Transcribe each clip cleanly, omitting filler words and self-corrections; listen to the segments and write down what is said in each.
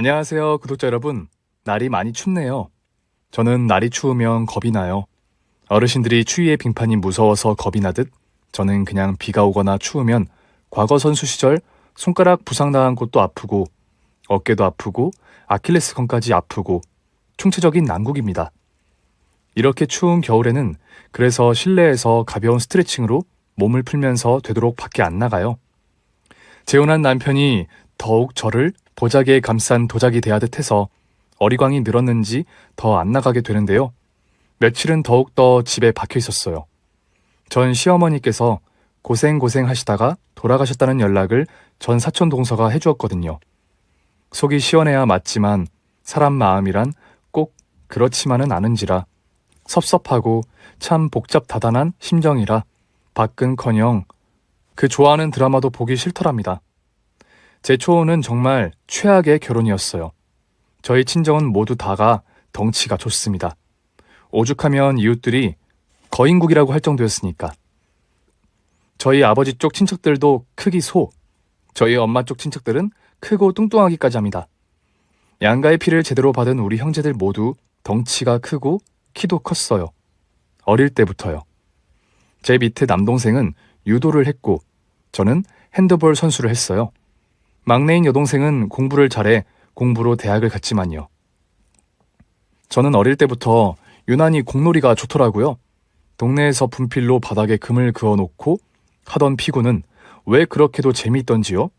안녕하세요, 구독자 여러분. 날이 많이 춥네요. 저는 날이 추우면 겁이 나요. 어르신들이 추위에 빙판이 무서워서 겁이 나듯 저는 그냥 비가 오거나 추우면 과거 선수 시절 손가락 부상당한 곳도 아프고 어깨도 아프고 아킬레스건까지 아프고 총체적인 난국입니다. 이렇게 추운 겨울에는 그래서 실내에서 가벼운 스트레칭으로 몸을 풀면서 되도록 밖에 안 나가요. 재혼한 남편이 더욱 저를 보자기에 감싼 도자기 대하듯 해서 어리광이 늘었는지 더 안 나가게 되는데요. 며칠은 더욱더 집에 박혀 있었어요. 전 시어머니께서 고생 하시다가 돌아가셨다는 연락을 전 사촌 동서가 해주었거든요. 속이 시원해야 맞지만 사람 마음이란 꼭 그렇지만은 않은지라 섭섭하고 참 복잡다단한 심정이라 밖은커녕 그 좋아하는 드라마도 보기 싫더랍니다. 제 초혼은 정말 최악의 결혼이었어요. 저희 친정은 모두 다가 덩치가 좋습니다. 오죽하면 이웃들이 거인국이라고 할 정도였으니까. 저희 아버지 쪽 친척들도 크기 소, 저희 엄마 쪽 친척들은 크고 뚱뚱하기까지 합니다. 양가의 피를 제대로 받은 우리 형제들 모두 덩치가 크고 키도 컸어요. 어릴 때부터요. 제 밑에 남동생은 유도를 했고 저는 핸드볼 선수를 했어요. 막내인 여동생은 공부를 잘해 공부로 대학을 갔지만요. 저는 어릴 때부터 유난히 공놀이가 좋더라고요. 동네에서 분필로 바닥에 금을 그어놓고 하던 피구는 왜 그렇게도 재미있던지요?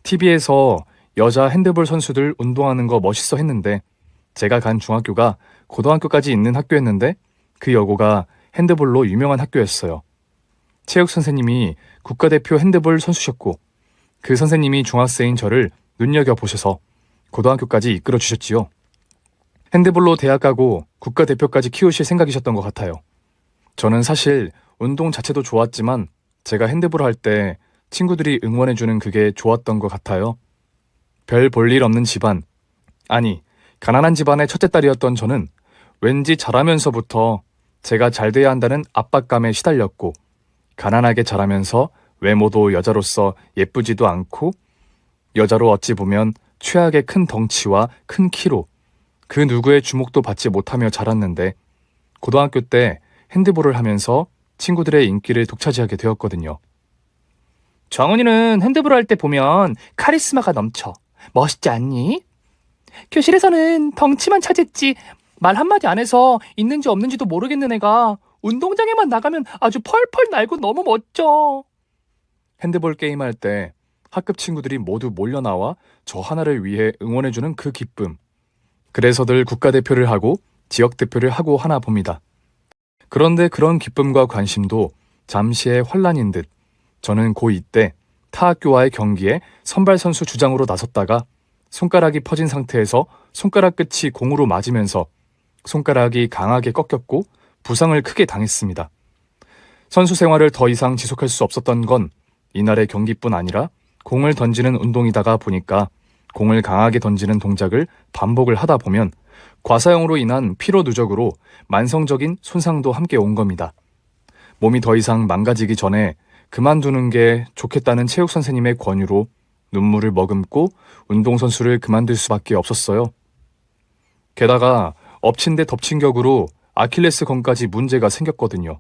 TV에서 여자 핸드볼 선수들 운동하는 거 멋있어 했는데 제가 간 중학교가 고등학교까지 있는 학교였는데 그 여고가 핸드볼로 유명한 학교였어요. 체육 선생님이 국가대표 핸드볼 선수셨고 그 선생님이 중학생인 저를 눈여겨보셔서 고등학교까지 이끌어 주셨지요. 핸드볼로 대학 가고 국가대표까지 키우실 생각이셨던 것 같아요. 저는 사실 운동 자체도 좋았지만 제가 핸드볼 할 때 친구들이 응원해주는 그게 좋았던 것 같아요. 별 볼 일 없는 집안, 아니 가난한 집안의 첫째 딸이었던 저는 왠지 자라면서부터 제가 잘 돼야 한다는 압박감에 시달렸고 가난하게 자라면서 외모도 여자로서 예쁘지도 않고 여자로 어찌 보면 최악의 큰 덩치와 큰 키로 그 누구의 주목도 받지 못하며 자랐는데 고등학교 때 핸드볼을 하면서 친구들의 인기를 독차지하게 되었거든요. 정은이는 핸드볼 할 때 보면 카리스마가 넘쳐. 멋있지 않니? 교실에서는 덩치만 차지했지 말 한마디 안 해서 있는지 없는지도 모르겠는 애가 운동장에만 나가면 아주 펄펄 날고 너무 멋져. 핸드볼 게임할 때 학급 친구들이 모두 몰려나와 저 하나를 위해 응원해주는 그 기쁨. 그래서들 국가대표를 하고 지역대표를 하고 하나 봅니다. 그런데 그런 기쁨과 관심도 잠시의 환란인 듯 저는 고2 때 타 학교와의 경기에 선발 선수 주장으로 나섰다가 손가락이 퍼진 상태에서 손가락 끝이 공으로 맞으면서 손가락이 강하게 꺾였고 부상을 크게 당했습니다. 선수 생활을 더 이상 지속할 수 없었던 건 이날의 경기뿐 아니라 공을 던지는 운동이다가 보니까 공을 강하게 던지는 동작을 반복을 하다 보면 과사용으로 인한 피로 누적으로 만성적인 손상도 함께 온 겁니다. 몸이 더 이상 망가지기 전에 그만두는 게 좋겠다는 체육 선생님의 권유로 눈물을 머금고 운동선수를 그만둘 수밖에 없었어요. 게다가 엎친 데 덮친 격으로 아킬레스건까지 문제가 생겼거든요.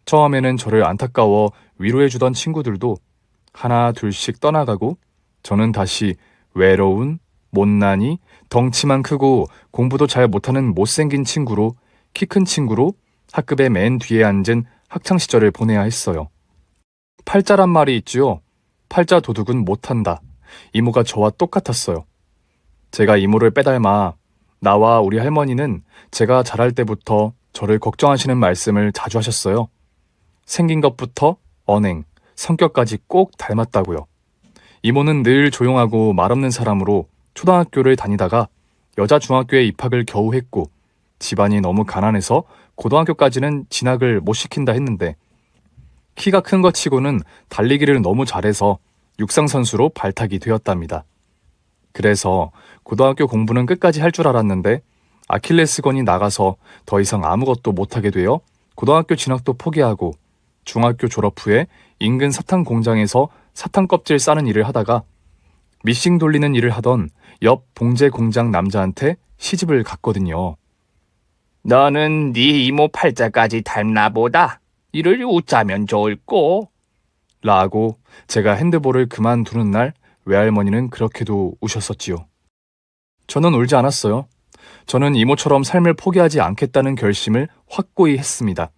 처음에는 저를 안타까워 위로해주던 친구들도 하나 둘씩 떠나가고 저는 다시 외로운, 못난이, 덩치만 크고 공부도 잘 못하는 못생긴 친구로 키 큰 친구로 학급의 맨 뒤에 앉은 학창시절을 보내야 했어요. 팔자란 말이 있지요. 팔자 도둑은 못한다. 이모가 저와 똑같았어요. 제가 이모를 빼닮아 나와 우리 할머니는 제가 자랄 때부터 저를 걱정하시는 말씀을 자주 하셨어요. 생긴 것부터 언행, 성격까지 꼭 닮았다고요. 이모는 늘 조용하고 말없는 사람으로 초등학교를 다니다가 여자 중학교에 입학을 겨우 했고 집안이 너무 가난해서 고등학교까지는 진학을 못 시킨다 했는데 키가 큰 것 치고는 달리기를 너무 잘해서 육상선수로 발탁이 되었답니다. 그래서 고등학교 공부는 끝까지 할 줄 알았는데 아킬레스건이 나가서 더 이상 아무것도 못하게 되어 고등학교 진학도 포기하고 중학교 졸업 후에 인근 사탕 공장에서 사탕 껍질 싸는 일을 하다가 미싱 돌리는 일을 하던 옆 봉제 공장 남자한테 시집을 갔거든요. 너는 네 이모 팔자까지 닮나 보다. 이를 웃자면 좋을꼬. 라고 제가 핸드볼을 그만두는 날 외할머니는 그렇게도 우셨었지요. 저는 울지 않았어요. 저는 이모처럼 삶을 포기하지 않겠다는 결심을 확고히 했습니다.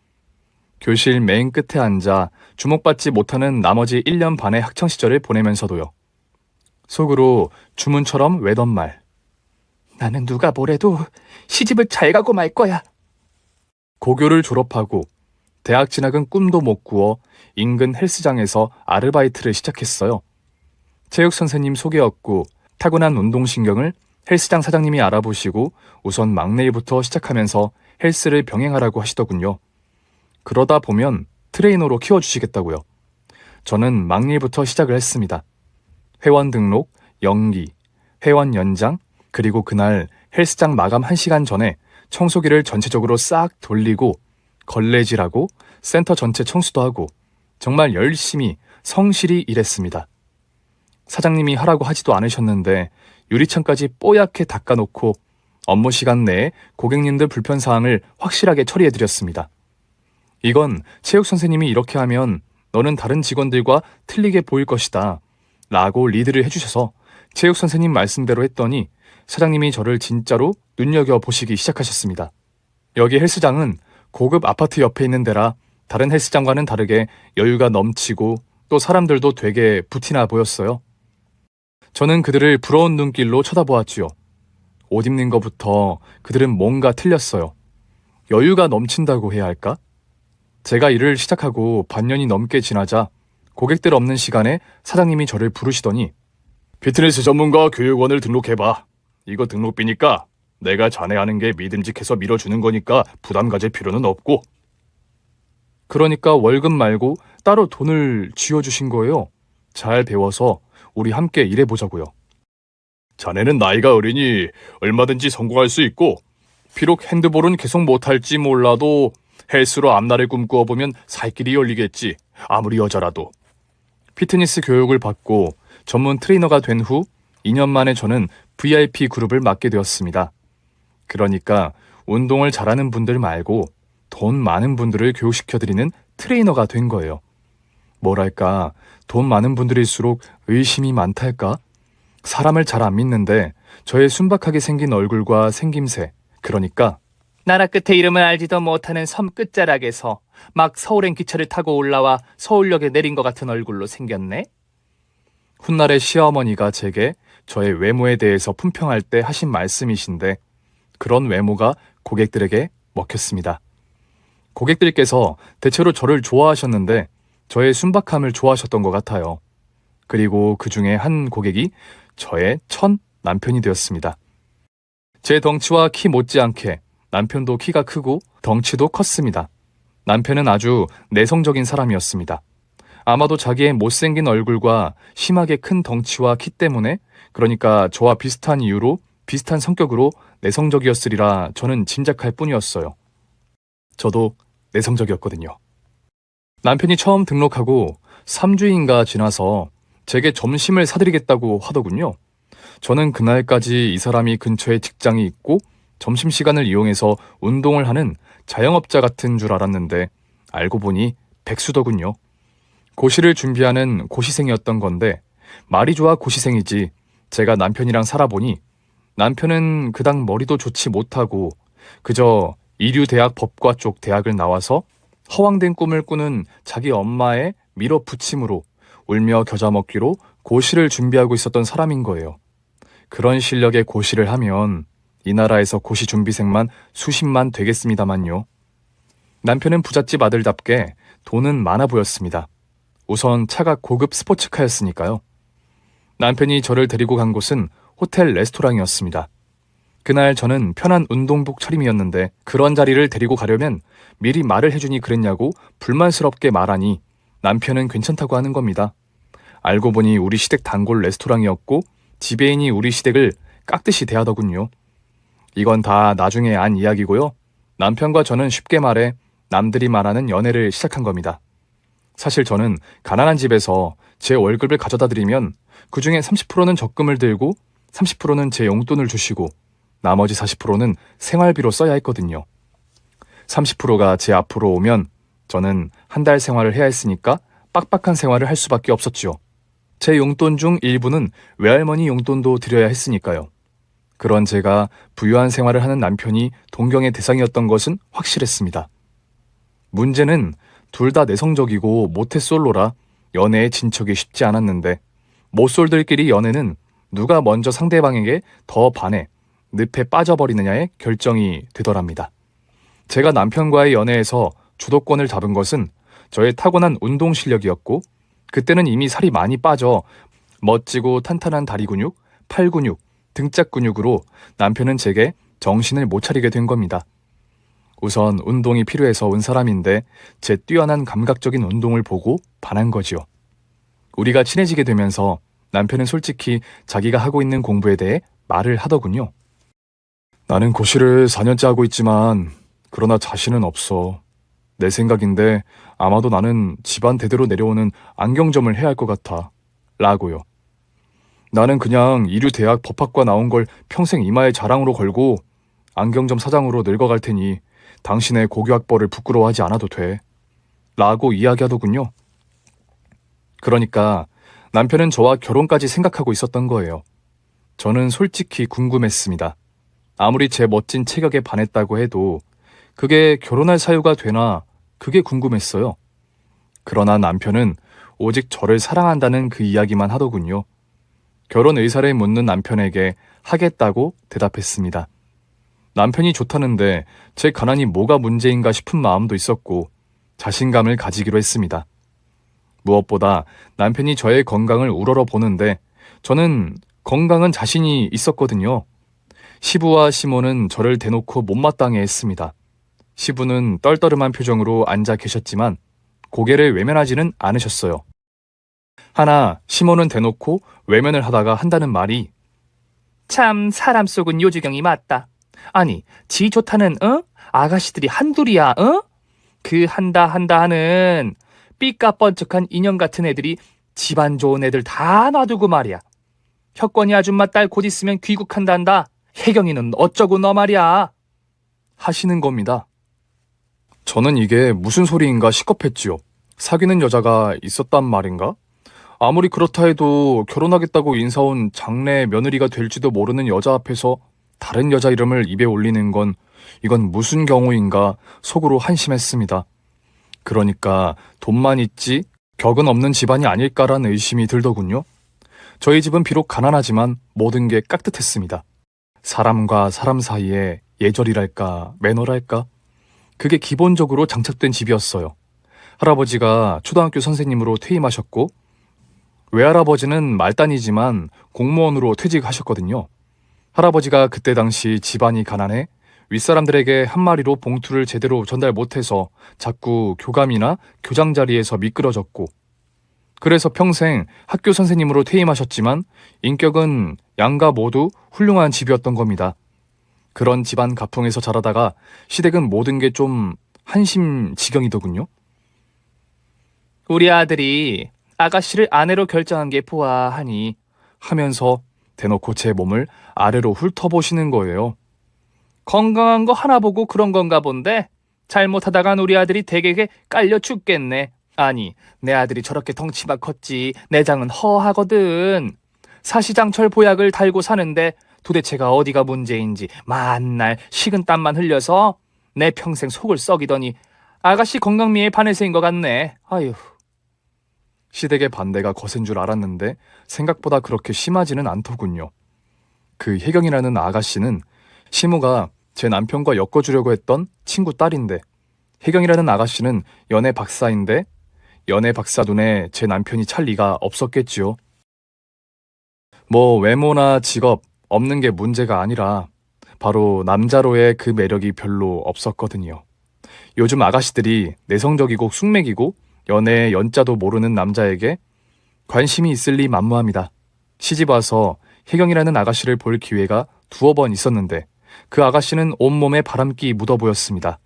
교실 맨 끝에 앉아 주목받지 못하는 나머지 1년 반의 학창시절을 보내면서도요. 속으로 주문처럼 외던 말. 나는 누가 뭐래도 시집을 잘 가고 말 거야. 고교를 졸업하고 대학 진학은 꿈도 못 꾸어 인근 헬스장에서 아르바이트를 시작했어요. 체육 선생님 소개였고 타고난 운동신경을 헬스장 사장님이 알아보시고 우선 막내일부터 시작하면서 헬스를 병행하라고 하시더군요. 그러다 보면 트레이너로 키워주시겠다고요. 저는 막내일부터 시작을 했습니다. 회원 등록, 연기, 회원 연장, 그리고 그날 헬스장 마감 1시간 전에 청소기를 전체적으로 싹 돌리고 걸레질하고 센터 전체 청소도 하고 정말 열심히 성실히 일했습니다. 사장님이 하라고 하지도 않으셨는데 유리창까지 뽀얗게 닦아놓고 업무 시간 내에 고객님들 불편사항을 확실하게 처리해드렸습니다. 이건 체육 선생님이 이렇게 하면 너는 다른 직원들과 틀리게 보일 것이다 라고 리드를 해주셔서 체육 선생님 말씀대로 했더니 사장님이 저를 진짜로 눈여겨보시기 시작하셨습니다. 여기 헬스장은 고급 아파트 옆에 있는 데라 다른 헬스장과는 다르게 여유가 넘치고 또 사람들도 되게 부티나 보였어요. 저는 그들을 부러운 눈길로 쳐다보았지요. 옷 입는 것부터 그들은 뭔가 틀렸어요. 여유가 넘친다고 해야 할까? 제가 일을 시작하고 반년이 넘게 지나자 고객들 없는 시간에 사장님이 저를 부르시더니 피트니스 전문가 교육원을 등록해봐. 이거 등록비니까 내가 자네 하는 게 믿음직해서 밀어주는 거니까 부담 가질 필요는 없고. 그러니까 월급 말고 따로 돈을 쥐어주신 거예요. 잘 배워서 우리 함께 일해보자고요. 자네는 나이가 어리니 얼마든지 성공할 수 있고 비록 핸드볼은 계속 못할지 몰라도 헬스로 앞날을 꿈꾸어보면 살 길이 열리겠지. 아무리 여자라도. 피트니스 교육을 받고 전문 트레이너가 된 후 2년 만에 저는 VIP 그룹을 맡게 되었습니다. 그러니까 운동을 잘하는 분들 말고 돈 많은 분들을 교육시켜드리는 트레이너가 된 거예요. 뭐랄까, 돈 많은 분들일수록 의심이 많달까? 사람을 잘 안 믿는데 저의 순박하게 생긴 얼굴과 생김새, 그러니까 나라 끝에 이름을 알지도 못하는 섬 끝자락에서 막 서울행 기차를 타고 올라와 서울역에 내린 것 같은 얼굴로 생겼네. 훗날의 시어머니가 제게 저의 외모에 대해서 품평할 때 하신 말씀이신데 그런 외모가 고객들에게 먹혔습니다. 고객들께서 대체로 저를 좋아하셨는데 저의 순박함을 좋아하셨던 것 같아요. 그리고 그 중에 한 고객이 저의 첫 남편이 되었습니다. 제 덩치와 키 못지않게 남편도 키가 크고 덩치도 컸습니다. 남편은 아주 내성적인 사람이었습니다. 아마도 자기의 못생긴 얼굴과 심하게 큰 덩치와 키 때문에 그러니까 저와 비슷한 이유로 비슷한 성격으로 내성적이었으리라 저는 짐작할 뿐이었어요. 저도 내성적이었거든요. 남편이 처음 등록하고 3주인가 지나서 제게 점심을 사드리겠다고 하더군요. 저는 그날까지 이 사람이 근처에 직장이 있고 점심시간을 이용해서 운동을 하는 자영업자 같은 줄 알았는데 알고 보니 백수더군요. 고시를 준비하는 고시생이었던 건데 말이 좋아 고시생이지 제가 남편이랑 살아보니 남편은 그닥 머리도 좋지 못하고 그저 이류대학 법과 쪽 대학을 나와서 허황된 꿈을 꾸는 자기 엄마의 밀어붙임으로 울며 겨자 먹기로 고시를 준비하고 있었던 사람인 거예요. 그런 실력의 고시를 하면 이 나라에서 고시 준비생만 수십만 되겠습니다만요. 남편은 부잣집 아들답게 돈은 많아 보였습니다. 우선 차가 고급 스포츠카였으니까요. 남편이 저를 데리고 간 곳은 호텔 레스토랑이었습니다. 그날 저는 편한 운동복 차림이었는데 그런 자리를 데리고 가려면 미리 말을 해주니 그랬냐고 불만스럽게 말하니 남편은 괜찮다고 하는 겁니다. 알고 보니 우리 시댁 단골 레스토랑이었고 지배인이 우리 시댁을 깍듯이 대하더군요. 이건 다 나중에 안 이야기고요. 남편과 저는 쉽게 말해 남들이 말하는 연애를 시작한 겁니다. 사실 저는 가난한 집에서 제 월급을 가져다 드리면 그 중에 30%는 적금을 들고 30%는 제 용돈을 주시고 나머지 40%는 생활비로 써야 했거든요. 30%가 제 앞으로 오면 저는 한 달 생활을 해야 했으니까 빡빡한 생활을 할 수밖에 없었지요. 제 용돈 중 일부는 외할머니 용돈도 드려야 했으니까요. 그런 제가 부유한 생활을 하는 남편이 동경의 대상이었던 것은 확실했습니다. 문제는 둘 다 내성적이고 모태솔로라 연애에 진척이 쉽지 않았는데 모솔들끼리 연애는 누가 먼저 상대방에게 더 반해 늪에 빠져버리느냐에 결정이 되더랍니다. 제가 남편과의 연애에서 주도권을 잡은 것은 저의 타고난 운동 실력이었고 그때는 이미 살이 많이 빠져 멋지고 탄탄한 다리 근육, 팔 근육, 등짝 근육으로 남편은 제게 정신을 못 차리게 된 겁니다. 우선 운동이 필요해서 온 사람인데 제 뛰어난 감각적인 운동을 보고 반한 거지요. 우리가 친해지게 되면서 남편은 솔직히 자기가 하고 있는 공부에 대해 말을 하더군요. 나는 고시를 4년째 하고 있지만 그러나 자신은 없어. 내 생각인데 아마도 나는 집안 대대로 내려오는 안경점을 해야 할 것 같아. 라고요. 나는 그냥 이류대학 법학과 나온 걸 평생 이마에 자랑으로 걸고 안경점 사장으로 늙어갈 테니 당신의 고교학벌을 부끄러워하지 않아도 돼. 라고 이야기하더군요. 그러니까 남편은 저와 결혼까지 생각하고 있었던 거예요. 저는 솔직히 궁금했습니다. 아무리 제 멋진 체격에 반했다고 해도 그게 결혼할 사유가 되나 그게 궁금했어요. 그러나 남편은 오직 저를 사랑한다는 그 이야기만 하더군요. 결혼 의사를 묻는 남편에게 하겠다고 대답했습니다. 남편이 좋다는데 제 가난이 뭐가 문제인가 싶은 마음도 있었고 자신감을 가지기로 했습니다. 무엇보다 남편이 저의 건강을 우러러 보는데 저는 건강은 자신이 있었거든요. 시부와 시모는 저를 대놓고 못마땅해 했습니다. 시부는 떨떠름한 표정으로 앉아 계셨지만 고개를 외면하지는 않으셨어요. 하나 시모는 대놓고 외면을 하다가 한다는 말이 참 사람 속은 요주경이 맞다. 아니 지 좋다는 아가씨들이 한둘이야. 그 한다 하는 삐까뻔쩍한 인형 같은 애들이 집안 좋은 애들 다 놔두고 말이야. 혁건이 아줌마 딸 곧 있으면 귀국한단다. 혜경이는 어쩌고 너 말이야. 하시는 겁니다. 저는 이게 무슨 소리인가 시겁했지요. 사귀는 여자가 있었단 말인가? 아무리 그렇다 해도 결혼하겠다고 인사온 장래 며느리가 될지도 모르는 여자 앞에서 다른 여자 이름을 입에 올리는 건 이건 무슨 경우인가 속으로 한심했습니다. 그러니까 돈만 있지 격은 없는 집안이 아닐까란 의심이 들더군요. 저희 집은 비록 가난하지만 모든 게 깍듯했습니다. 사람과 사람 사이에 예절이랄까 매너랄까 그게 기본적으로 장착된 집이었어요. 할아버지가 초등학교 선생님으로 퇴임하셨고 외할아버지는 말단이지만 공무원으로 퇴직하셨거든요. 할아버지가 그때 당시 집안이 가난해 윗사람들에게 한 마리로 봉투를 제대로 전달 못해서 자꾸 교감이나 교장 자리에서 미끄러졌고 그래서 평생 학교 선생님으로 퇴임하셨지만 인격은 양가 모두 훌륭한 집이었던 겁니다. 그런 집안 가풍에서 자라다가 시댁은 모든 게 좀 한심지경이더군요. 우리 아들이 아가씨를 아내로 결정한 게 보아하니 하면서 대놓고 제 몸을 아래로 훑어보시는 거예요. 건강한 거 하나 보고 그런 건가 본데 잘못하다간 우리 아들이 대개게 깔려 죽겠네. 아니 내 아들이 저렇게 덩치가 컸지 내장은 허하거든. 사시장철 보약을 달고 사는데 도대체가 어디가 문제인지 만날 식은땀만 흘려서 내 평생 속을 썩이더니 아가씨 건강미에 반해서인 것 같네. 아휴. 시댁의 반대가 거센 줄 알았는데 생각보다 그렇게 심하지는 않더군요. 그 혜경이라는 아가씨는 시모가 제 남편과 엮어주려고 했던 친구 딸인데 혜경이라는 아가씨는 연애 박사인데 연애 박사 눈에 제 남편이 찰 리가 없었겠지요. 뭐 외모나 직업 없는 게 문제가 아니라 바로 남자로의 그 매력이 별로 없었거든요. 요즘 아가씨들이 내성적이고 쑥맥이고 연애의 연자도 모르는 남자에게 관심이 있을 리 만무합니다. 시집와서 혜경이라는 아가씨를 볼 기회가 두어 번 있었는데 그 아가씨는 온몸에 바람기 묻어 보였습니다.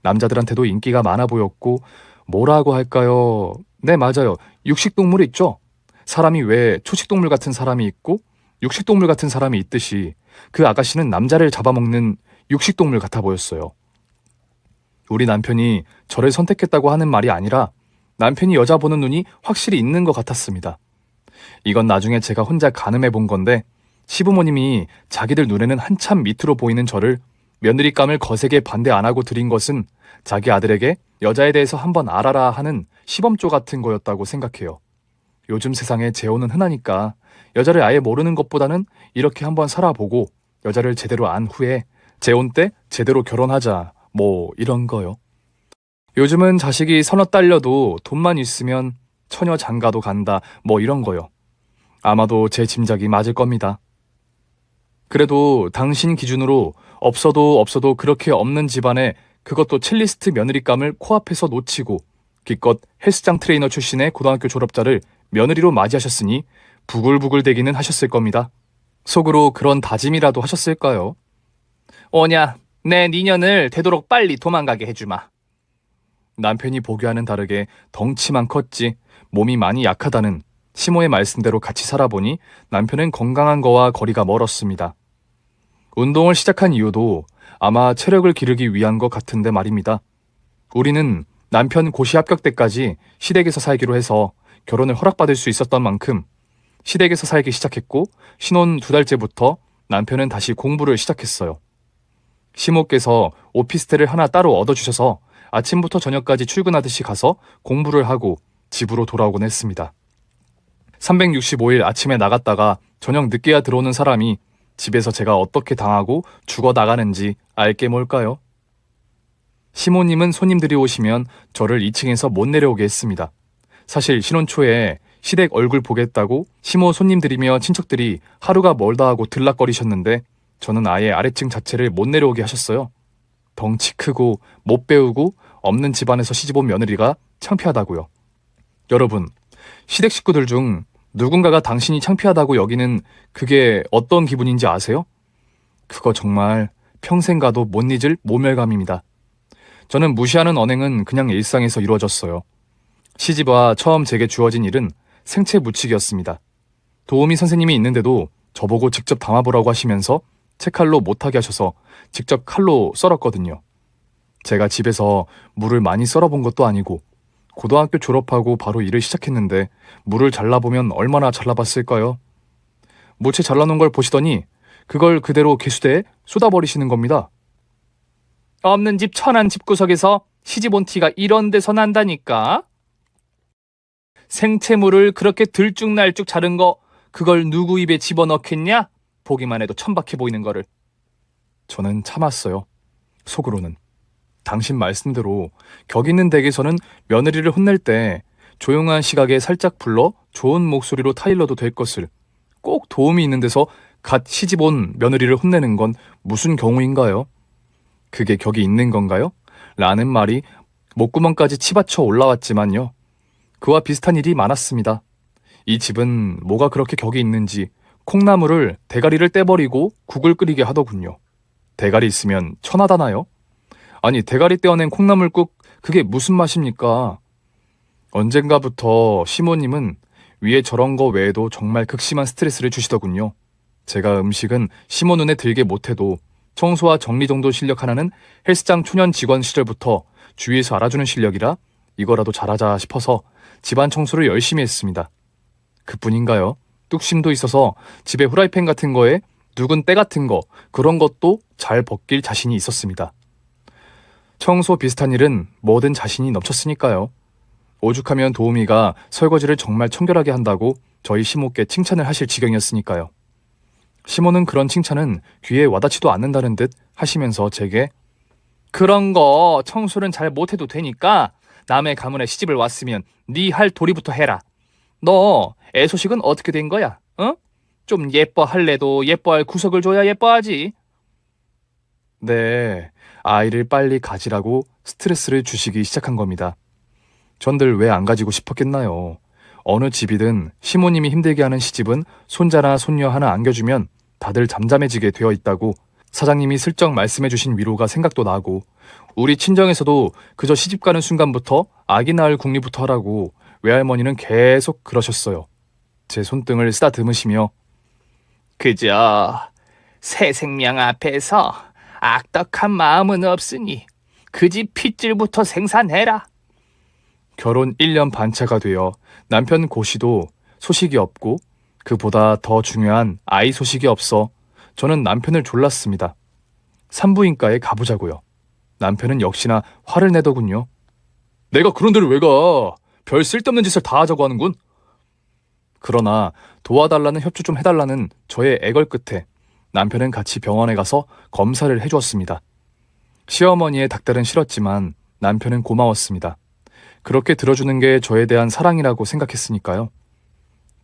남자들한테도 인기가 많아 보였고 뭐라고 할까요? 네, 맞아요. 육식동물 있죠? 사람이 왜 초식동물 같은 사람이 있고 육식동물 같은 사람이 있듯이 그 아가씨는 남자를 잡아먹는 육식동물 같아 보였어요. 우리 남편이 저를 선택했다고 하는 말이 아니라 남편이 여자 보는 눈이 확실히 있는 것 같았습니다. 이건 나중에 제가 혼자 가늠해 본 건데 시부모님이 자기들 눈에는 한참 밑으로 보이는 저를 며느리감을 거세게 반대 안 하고 드린 것은 자기 아들에게 여자에 대해서 한번 알아라 하는 시범조 같은 거였다고 생각해요. 요즘 세상에 재혼은 흔하니까 여자를 아예 모르는 것보다는 이렇게 한번 살아보고 여자를 제대로 안 후에 재혼 때 제대로 결혼하자 뭐 이런 거요. 요즘은 자식이 서너 딸려도 돈만 있으면 처녀 장가도 간다 뭐 이런 거요. 아마도 제 짐작이 맞을 겁니다. 그래도 당신 기준으로 없어도 그렇게 없는 집안에 그것도 첼리스트 며느리감을 코앞에서 놓치고 기껏 헬스장 트레이너 출신의 고등학교 졸업자를 며느리로 맞이하셨으니 부글부글 대기는 하셨을 겁니다. 속으로 그런 다짐이라도 하셨을까요? 오냐, 내 니년을 되도록 빨리 도망가게 해주마. 남편이 보기와는 다르게 덩치만 컸지 몸이 많이 약하다는 시모의 말씀대로 같이 살아보니 남편은 건강한 거와 거리가 멀었습니다. 운동을 시작한 이유도 아마 체력을 기르기 위한 것 같은데 말입니다. 우리는 남편 고시 합격 때까지 시댁에서 살기로 해서 결혼을 허락받을 수 있었던 만큼 시댁에서 살기 시작했고 신혼 2달째부터 남편은 다시 공부를 시작했어요. 시모께서 오피스텔을 하나 따로 얻어주셔서 아침부터 저녁까지 출근하듯이 가서 공부를 하고 집으로 돌아오곤 했습니다. 365일 아침에 나갔다가 저녁 늦게야 들어오는 사람이 집에서 제가 어떻게 당하고 죽어 나가는지 알게 뭘까요? 시모님은 손님들이 오시면 저를 2층에서 못 내려오게 했습니다. 사실 신혼 초에 시댁 얼굴 보겠다고 시모 손님들이며 친척들이 하루가 멀다 하고 들락거리셨는데 저는 아예 아래층 자체를 못 내려오게 하셨어요. 덩치 크고 못 배우고 없는 집안에서 시집온 며느리가 창피하다고요. 여러분, 시댁 식구들 중 누군가가 당신이 창피하다고 여기는 그게 어떤 기분인지 아세요? 그거 정말 평생 가도 못 잊을 모멸감입니다. 저는 무시하는 언행은 그냥 일상에서 이루어졌어요. 시집와 처음 제게 주어진 일은 생채 무치기였습니다. 도우미 선생님이 있는데도 저보고 직접 담아보라고 하시면서 채칼로 못하게 하셔서 직접 칼로 썰었거든요. 제가 집에서 물을 많이 썰어본 것도 아니고 고등학교 졸업하고 바로 일을 시작했는데 물을 잘라보면 얼마나 잘라봤을까요? 무채 잘라놓은 걸 보시더니 그걸 그대로 개수대에 쏟아버리시는 겁니다. 없는 집 천한 집구석에서 시집 온 티가 이런 데서 난다니까. 생채물을 그렇게 들쭉날쭉 자른 거 그걸 누구 입에 집어넣겠냐? 보기만 해도 천박해 보이는 거를. 저는 참았어요. 속으로는. 당신 말씀대로 격 있는 댁에서는 며느리를 혼낼 때 조용한 시각에 살짝 불러 좋은 목소리로 타일러도 될 것을 꼭 도움이 있는 데서 갓 시집 온 며느리를 혼내는 건 무슨 경우인가요? 그게 격이 있는 건가요? 라는 말이 목구멍까지 치받쳐 올라왔지만요. 그와 비슷한 일이 많았습니다. 이 집은 뭐가 그렇게 격이 있는지 콩나물을 대가리를 떼버리고 국을 끓이게 하더군요. 대가리 있으면 천하다나요? 아니, 대가리 떼어낸 콩나물국 그게 무슨 맛입니까? 언젠가부터 시모님은 위에 저런 거 외에도 정말 극심한 스트레스를 주시더군요. 제가 음식은 시모 눈에 들게 못해도 청소와 정리 정도 실력 하나는 헬스장 초년 직원 시절부터 주위에서 알아주는 실력이라 이거라도 잘하자 싶어서 집안 청소를 열심히 했습니다. 그뿐인가요? 뚝심도 있어서 집에 후라이팬 같은 거에 묵은 때 같은 거 그런 것도 잘 벗길 자신이 있었습니다. 청소 비슷한 일은 뭐든 자신이 넘쳤으니까요. 오죽하면 도우미가 설거지를 정말 청결하게 한다고 저희 시모께 칭찬을 하실 지경이었으니까요. 시모는 그런 칭찬은 귀에 와닿지도 않는다는 듯 하시면서 제게 그런 거 청소는 잘 못해도 되니까 남의 가문에 시집을 왔으면 네 할 도리부터 해라. 너 애소식은 어떻게 된 거야? 어? 좀 예뻐할래도 예뻐할 구석을 줘야 예뻐하지. 네, 아이를 빨리 가지라고 스트레스를 주시기 시작한 겁니다. 전들 왜 안 가지고 싶었겠나요? 어느 집이든 시모님이 힘들게 하는 시집은 손자나 손녀 하나 안겨주면 다들 잠잠해지게 되어 있다고 사장님이 슬쩍 말씀해 주신 위로가 생각도 나고 우리 친정에서도 그저 시집 가는 순간부터 아기 낳을 궁리부터 하라고 외할머니는 계속 그러셨어요. 제 손등을 쓰다듬으시며 그저 새 생명 앞에서 악덕한 마음은 없으니 그 집 핏줄부터 생산해라. 결혼 1년 반차가 되어 남편 고시도 소식이 없고 그보다 더 중요한 아이 소식이 없어 저는 남편을 졸랐습니다. 산부인과에 가보자고요. 남편은 역시나 화를 내더군요. 내가 그런 데를 왜 가? 별 쓸데없는 짓을 다 하자고 하는군. 그러나 도와달라는 협조 좀 해달라는 저의 애걸 끝에 남편은 같이 병원에 가서 검사를 해주었습니다. 시어머니의 닥달은 싫었지만 남편은 고마웠습니다. 그렇게 들어주는 게 저에 대한 사랑이라고 생각했으니까요.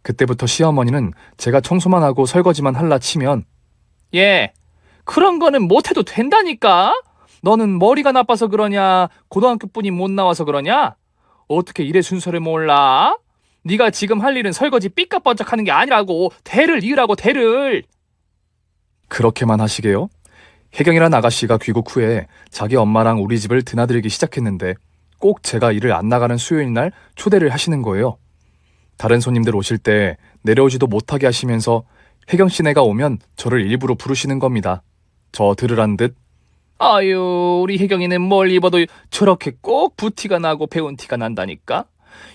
그때부터 시어머니는 제가 청소만 하고 설거지만 할라 치면 예, 그런 거는 못해도 된다니까? 너는 머리가 나빠서 그러냐? 고등학교뿐이 못 나와서 그러냐? 어떻게 일의 순서를 몰라? 네가 지금 할 일은 설거지 삐까뻔쩍 하는 게 아니라고. 대를 이으라고, 대를. 그렇게만 하시게요? 혜경이란 아가씨가 귀국 후에 자기 엄마랑 우리 집을 드나들기 시작했는데 꼭 제가 일을 안 나가는 수요일 날 초대를 하시는 거예요. 다른 손님들 오실 때 내려오지도 못하게 하시면서 혜경 씨네가 오면 저를 일부러 부르시는 겁니다. 저 들으란 듯 아유, 우리 혜경이는 뭘 입어도 저렇게 꼭 부티가 나고 배운 티가 난다니까?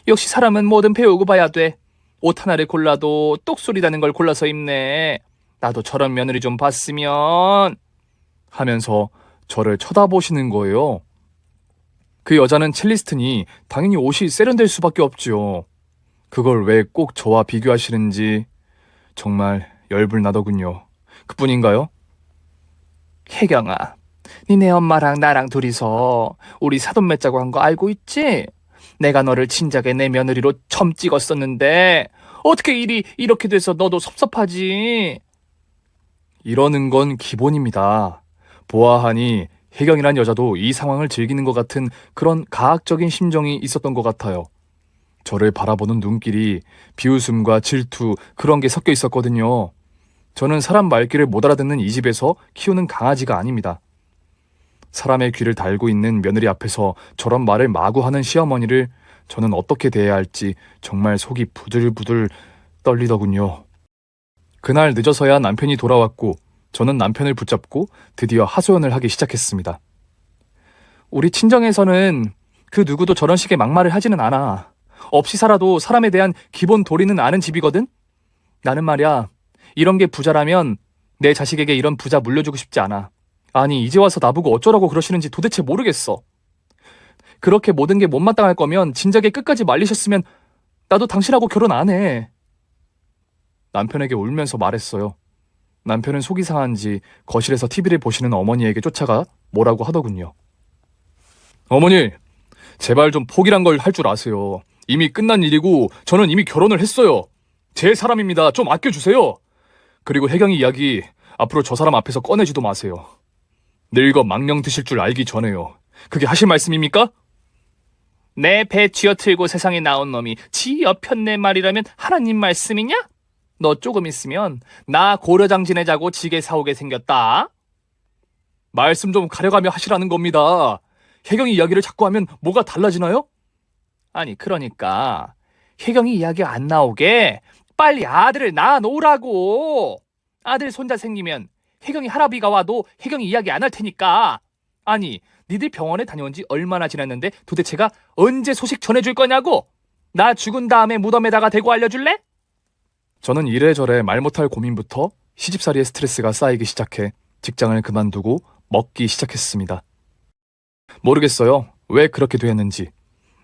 역시 사람은 뭐든 배우고 봐야 돼. 옷 하나를 골라도 똑소리 나는 걸 골라서 입네. 나도 저런 며느리 좀 봤으면. 하면서 저를 쳐다보시는 거예요. 그 여자는 첼리스트니 당연히 옷이 세련될 수밖에 없지요. 그걸 왜 꼭 저와 비교하시는지 정말 열불나더군요. 그뿐인가요? 혜경아, 니네 엄마랑 나랑 둘이서 우리 사돈 맺자고 한 거 알고 있지? 내가 너를 진작에 내 며느리로 처음 찍었었는데 어떻게 일이 이렇게 돼서 너도 섭섭하지? 이러는 건 기본입니다. 보아하니 혜경이란 여자도 이 상황을 즐기는 것 같은 그런 가학적인 심정이 있었던 것 같아요. 저를 바라보는 눈길이 비웃음과 질투 그런 게 섞여 있었거든요. 저는 사람 말귀를 못 알아듣는 이 집에서 키우는 강아지가 아닙니다. 사람의 귀를 달고 있는 며느리 앞에서 저런 말을 마구 하는 시어머니를 저는 어떻게 대해야 할지 정말 속이 부들부들 떨리더군요. 그날 늦어서야 남편이 돌아왔고 저는 남편을 붙잡고 드디어 하소연을 하기 시작했습니다. 우리 친정에서는 그 누구도 저런 식의 막말을 하지는 않아. 없이 살아도 사람에 대한 기본 도리는 아는 집이거든? 나는 말이야, 이런 게 부자라면 내 자식에게 이런 부자 물려주고 싶지 않아. 아니, 이제 와서 나보고 어쩌라고 그러시는지 도대체 모르겠어. 그렇게 모든 게 못마땅할 거면 진작에 끝까지 말리셨으면 나도 당신하고 결혼 안 해. 남편에게 울면서 말했어요. 남편은 속이 상한지 거실에서 TV를 보시는 어머니에게 쫓아가 뭐라고 하더군요. 어머니, 제발 좀 포기란 걸 할 줄 아세요. 이미 끝난 일이고 저는 이미 결혼을 했어요. 제 사람입니다. 좀 아껴주세요. 그리고 혜경이 이야기 앞으로 저 사람 앞에서 꺼내지도 마세요. 늙어 망령 드실 줄 알기 전에요. 그게 하실 말씀입니까? 내 배 쥐어틀고 세상에 나온 놈이 지 옆편 내 말이라면 하나님 말씀이냐? 너 조금 있으면 나 고려장 지내자고 지게 사오게 생겼다. 말씀 좀 가려가며 하시라는 겁니다. 혜경이 이야기를 자꾸 하면 뭐가 달라지나요? 아니, 그러니까 혜경이 이야기 안 나오게 빨리 아들을 낳아 놓으라고. 아들 손자 생기면 혜경이 할아비가 와도 혜경이 이야기 안 할 테니까. 아니, 니들 병원에 다녀온 지 얼마나 지났는데 도대체가 언제 소식 전해줄 거냐고. 나 죽은 다음에 무덤에다가 대고 알려줄래? 저는 이래저래 말 못할 고민부터 시집살이의 스트레스가 쌓이기 시작해 직장을 그만두고 먹기 시작했습니다. 모르겠어요. 왜 그렇게 됐는지.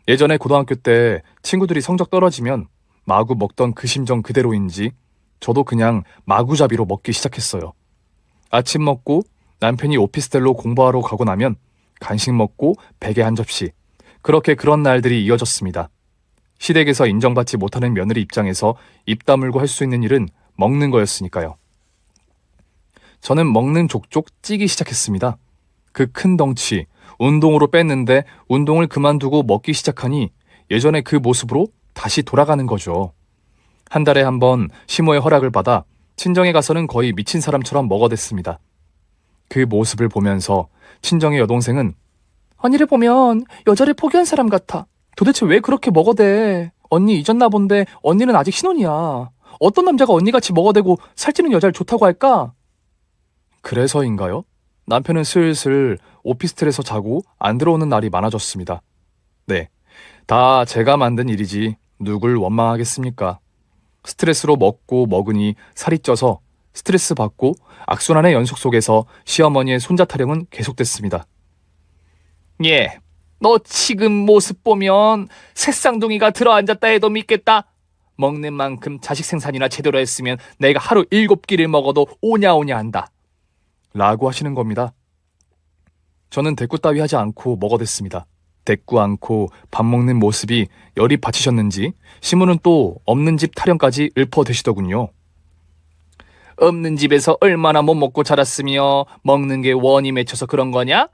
예전에 고등학교 때 친구들이 성적 떨어지면 마구 먹던 그 심정 그대로인지 저도 그냥 마구잡이로 먹기 시작했어요. 아침 먹고 남편이 오피스텔로 공부하러 가고 나면 간식 먹고 베개 한 접시. 그렇게 그런 날들이 이어졌습니다. 시댁에서 인정받지 못하는 며느리 입장에서 입 다물고 할 수 있는 일은 먹는 거였으니까요. 저는 먹는 족족 찌기 시작했습니다. 그 큰 덩치, 운동으로 뺐는데 운동을 그만두고 먹기 시작하니 예전의 그 모습으로 다시 돌아가는 거죠. 한 달에 한 번 시모의 허락을 받아 친정에 가서는 거의 미친 사람처럼 먹어댔습니다. 그 모습을 보면서 친정의 여동생은 언니를 보면 여자를 포기한 사람 같아. 도대체 왜 그렇게 먹어대? 언니 잊었나 본데 언니는 아직 신혼이야. 어떤 남자가 언니같이 먹어대고 살찌는 여자를 좋다고 할까? 그래서인가요? 남편은 슬슬 오피스텔에서 자고 안 들어오는 날이 많아졌습니다. 네, 다 제가 만든 일이지 누굴 원망하겠습니까? 스트레스로 먹고 먹으니 살이 쪄서 스트레스 받고 악순환의 연속 속에서 시어머니의 손자 타령은 계속됐습니다. 예, 너 지금 모습 보면 새쌍둥이가 들어앉았다 해도 믿겠다. 먹는 만큼 자식 생산이나 제대로 했으면 내가 하루 7끼를 먹어도 오냐오냐 한다. 라고 하시는 겁니다. 저는 대꾸 따위 하지 않고 먹어댔습니다. 대꾸 않고 밥 먹는 모습이 열이 받치셨는지 시무는 또 없는 집 타령까지 읊어대시더군요. 없는 집에서 얼마나 못 먹고 자랐으며 먹는 게 원이 맺혀서 그런 거냐?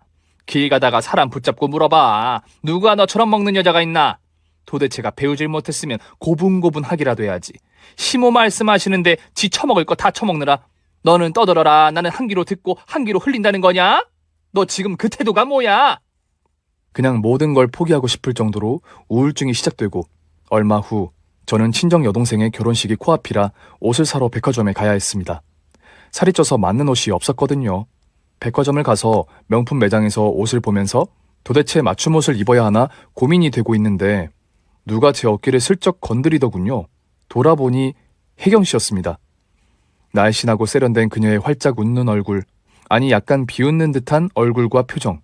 길 가다가 사람 붙잡고 물어봐. 누가 너처럼 먹는 여자가 있나? 도대체가 배우질 못했으면 고분고분하기라도 해야지. 시모 말씀하시는데 지 처먹을 거 다 처먹느라 너는 떠들어라. 나는 한 귀로 듣고 한 귀로 흘린다는 거냐? 너 지금 그 태도가 뭐야? 그냥 모든 걸 포기하고 싶을 정도로 우울증이 시작되고 얼마 후 저는 친정 여동생의 결혼식이 코앞이라 옷을 사러 백화점에 가야 했습니다. 살이 쪄서 맞는 옷이 없었거든요. 백화점을 가서 명품 매장에서 옷을 보면서 도대체 맞춤 옷을 입어야 하나 고민이 되고 있는데 누가 제 어깨를 슬쩍 건드리더군요. 돌아보니 혜경 씨였습니다. 날씬하고 세련된 그녀의 활짝 웃는 얼굴, 아니 약간 비웃는 듯한 얼굴과 표정.